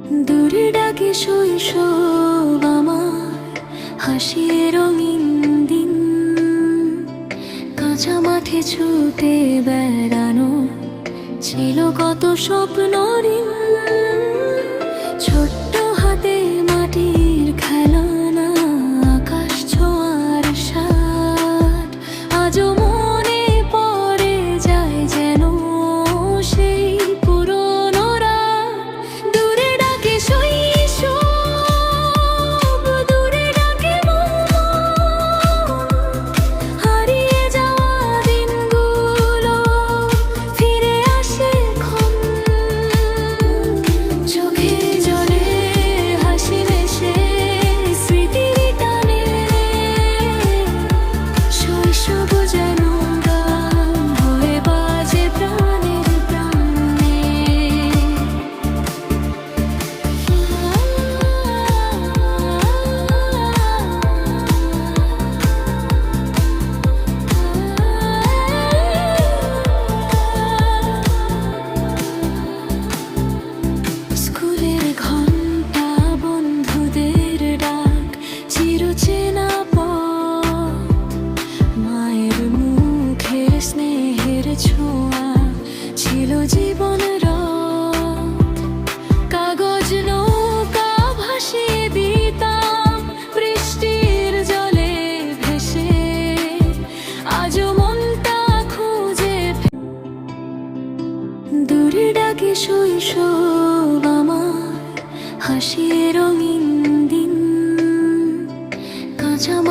দূরে ডাকে শৈশব আমার, হাসির রঙিন দিন, কাঁচা মাঠে ছুটে বেড়ানো ছিল কত স্বপ্ন ঋণ। ছোট্ট হাতে মাটির খেলনা, আকাশ ছোঁয়ার স্বাদ আজও মনে পড়ে যায় যেন সেই পুরনো রাত। দূরে ডাকে শৈশব, দূরে ডাকে মন, হারিয়ে যাওয়া দিনগুলো ফিরে আসে ক্ষণ। চোখে জলে হাসি ভেসে স্মৃতির টানে, শৈশব যেন গান হয়ে বাজে প্রাণের প্রাণে। স্কুলের ঘন্টা, বন্ধুদের ডাক, চিরচেনা পথ, মায়ের মুখের স্নেহের ছোঁয়া ছিল জীবন রথ। কাগজ নৌকা ভাসিয়ে দিতাম বৃষ্টির জলে ভেসে, আজও মনটা খুঁজে দূরে ডাকে শৈশব আমার, হাসিয়ে